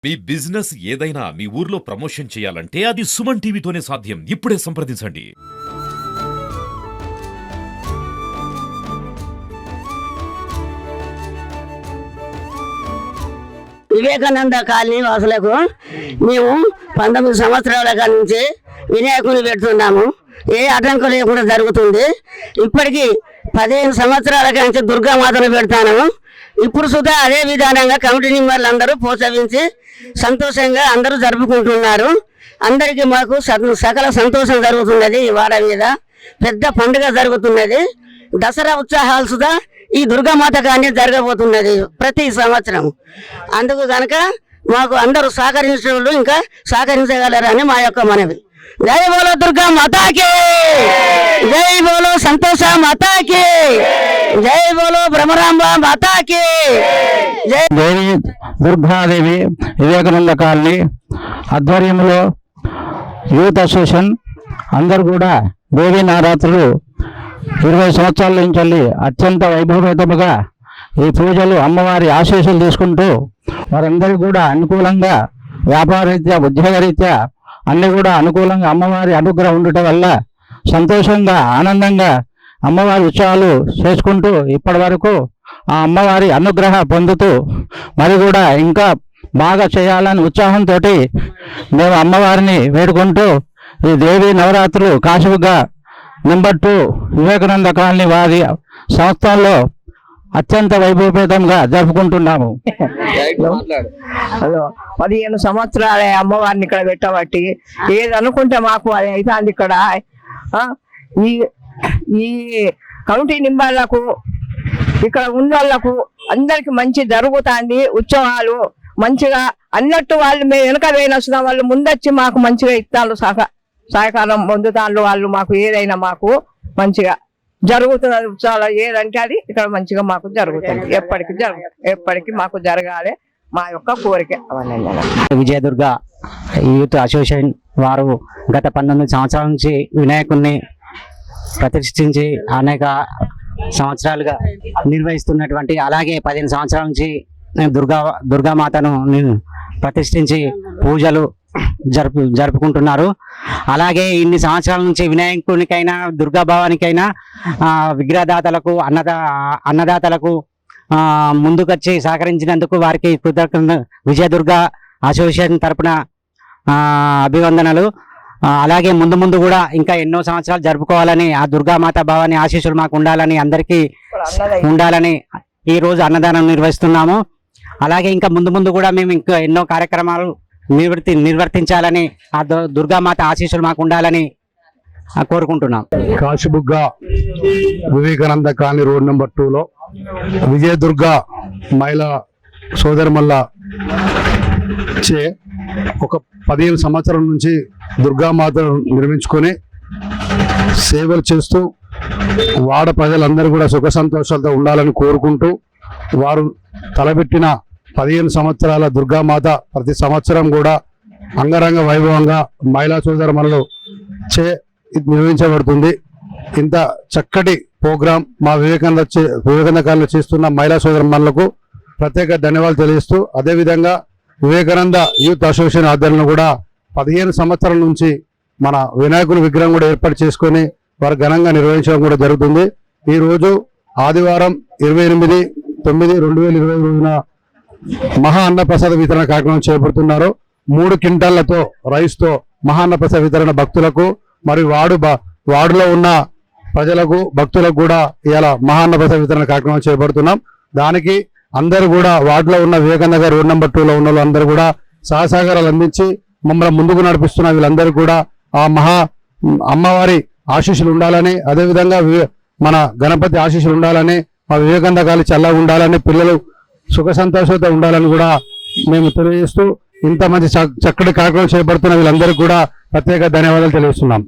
మీ business ఏదైనా మీ ఊర్లో promotion చేయాలంటే అది సుమన్ టీవీతోనే సాధ్యం. ఇప్పుడే సంప్రదించండి. వివేకానంద కాలనీ వాసులకు మేము 19 సంవత్సరాల నుంచి వినాయకుని పెడుతున్నాము. ఏ ఆటంకం లేకుండా జరుగుతుంది. ఇప్పటికీ 15 సంవత్సరాల నుంచి దుర్గామాతను పెడతాను. ఇప్పుడు సుధా అదే విధానంగా కమిటీ మెంబర్లు అందరూ ప్రోత్సహించి సంతోషంగా అందరూ జరుపుకుంటున్నారు. అందరికీ మాకు సకల సంతోషం జరుగుతున్నది. ఈ వాడ మీద పెద్ద పండుగ జరుగుతున్నది. దసరా ఉత్సాహాలు సుధా ఈ దుర్గామాత కానీ జరగబోతున్నది ప్రతి సంవత్సరం. అందుకు కనుక మాకు అందరూ సహకరించడం ఇంకా సహకరించగలరని మా యొక్క మనవి. జై బోలో దుర్గా మాతాకి, జై బోలో సంతోష మాతాకి, జై బోలో బ్రహ్మరాంబ మాతాకి జై. దేవి దుర్గాదేవి వివేకానంద కాలనీ ఆధ్వర్యంలో యూత్ అసోసియేషన్ అందరూ కూడా దేవీ నవరాత్రులు 20 సంవత్సరాల నుంచి అత్యంత వైభవపేతముగా ఈ పూజలు అమ్మవారి ఆశీస్సులు తీసుకుంటూ వారందరూ కూడా అనుకూలంగా వ్యాపారరీత్యా ఉద్యోగరీత్యా అన్ని కూడా అనుకూలంగా అమ్మవారి అనుగ్రహం ఉండటం వల్ల సంతోషంగా ఆనందంగా అమ్మవారి ఉత్సవాలు చేసుకుంటూ ఇప్పటి వరకు ఆ అమ్మవారి అనుగ్రహ పొందుతూ మరి కూడా ఇంకా బాగా చేయాలని ఉత్సాహంతో మేము అమ్మవారిని వేడుకుంటూ ఈ దేవి నవరాత్రులు కాశీగా నెంబర్ 2 వివేకానంద కాలనీ వారి సంస్థల్లో అత్యంత వైభవపేతంగా జరుపుకుంటున్నాము. 15 సంవత్సరాల అమ్మవారిని ఇక్కడ పెట్టబట్టి ఏది అనుకుంటే మాకు అది అవుతుంది. ఇక్కడ ఈ కమిటీ నింబాళ్లకు ఇక్కడ ఉన్నోళ్లకు అందరికి మంచి జరుగుతుంది. ఉత్సవాలు మంచిగా అన్నట్టు వాళ్ళు మేము వెనక వేయనొస్తున్నాం. వాళ్ళు ముందొచ్చి మాకు మంచిగా ఇస్తాను సహకారం పొందుతాను. వాళ్ళు మాకు ఏదైనా మాకు మంచిగా జరుగుతున్నది. ఉత్సవాలు ఏదంటే అది ఇక్కడ మంచిగా మాకు జరుగుతుంది. ఎప్పటికీ మాకు జరగాలి మా యొక్క కోరిక. విజయదుర్గ యూత్ అసోసియేషన్ వారు గత 19 సంవత్సరాల నుంచి వినాయకుడిని ప్రతిష్ఠించి అనేక సంవత్సరాలుగా నిర్వహిస్తున్నటువంటి, అలాగే 15 సంవత్సరాల నుంచి దుర్గామాతను ప్రతిష్ఠించి పూజలు జరుపుకుంటున్నారు. అలాగే ఇన్ని సంవత్సరాల నుంచి వినాయకునికైనా దుర్గాభావానికైనా విగ్రహదాతలకు అన్నదాతలకు ముందుకొచ్చి సహకరించినందుకు వారికి కృతజ్ఞత. విజయదుర్గ అసోసియేషన్ తరపున అభివందనలు. అలాగే ముందు కూడా ఇంకా ఎన్నో సంవత్సరాలు జరుపుకోవాలని, ఆ దుర్గామాత భావాన్ని ఆశీస్సులు మాకు ఉండాలని, అందరికీ ఉండాలని ఈ రోజు అన్నదానం నిర్వహిస్తున్నాము. అలాగే ఇంకా ముందు కూడా మేము ఇంకా ఎన్నో కార్యక్రమాలు నిర్వర్తించాలని, ఆ దుర్గామాత ఆశీస్సులు మాకు ఉండాలని కోరుకుంటున్నాం. Kashibugga Vivekananda colony road number 2లో విజయదుర్గ మహిళా సోదరిమల్ల చే ఒక 15 సంవత్సరాల నుంచి దుర్గామాతను నిర్మించుకొని సేవలు చేస్తూ వాడ ప్రజలందరూ కూడా సుఖ సంతోషాలతో ఉండాలని కోరుకుంటూ వారు తలపెట్టిన 15 సంవత్సరాల దుర్గామాత ప్రతి సంవత్సరం కూడా అంగరంగ వైభవంగా మహిళా సోదరిమణులు చే నిర్వహించబడుతుంది. ఇంత చక్కటి ప్రోగ్రాం మా వివేకానంద కాలంలో చేస్తున్న మహిళా సోదరిమణులకు ప్రత్యేక ధన్యవాదాలు తెలియజేస్తూ, అదేవిధంగా వివేకానంద యూత్ అసోసియేషన్ ఆధ్వర్యంలో కూడా 15 సంవత్సరాల నుంచి మన వినాయకుని విగ్రహం కూడా ఏర్పాటు చేసుకొని వారు ఘనంగా నిర్వహించడం కూడా జరుగుతుంది. ఈరోజు ఆదివారం 28/9/2020 రోజున మహా అన్నప్రసాద వితరణ కార్యక్రమం చేపడుతున్నారు. 3 క్వింటాళ్లతో రైస్తో మహా అన్నప్రసాద వితరణ భక్తులకు మరియు వార్డులో ఉన్న ప్రజలకు భక్తులకు కూడా ఇలా మహా అన్నప్రసాద వితరణ కార్యక్రమం చేపడుతున్నాం. దానికి అందరూ కూడా వార్డులో ఉన్న వివేకానంద గారి రోడ్ నెంబర్ 2లో ఉన్న వాళ్ళు అందరూ కూడా సహసహకారాలు అందించి మమ్మల్ని ముందుకు నడిపిస్తున్న వీళ్ళందరూ కూడా ఆ అమ్మవారి ఆశీస్సులు ఉండాలని, అదేవిధంగా మన గణపతి ఆశీస్సులు ఉండాలని, మా వివేకానంద కాలనీ చల్లగా ఉండాలని, పిల్లలు సుఖ సంతోషంతో ఉండాలని కూడా మేము తెలియజేస్తూ ఇంత మంచి చక్కటి కార్యక్రమం చేపడుతున్న వీళ్ళందరికీ కూడా ప్రత్యేక ధన్యవాదాలు తెలియజేస్తున్నాం.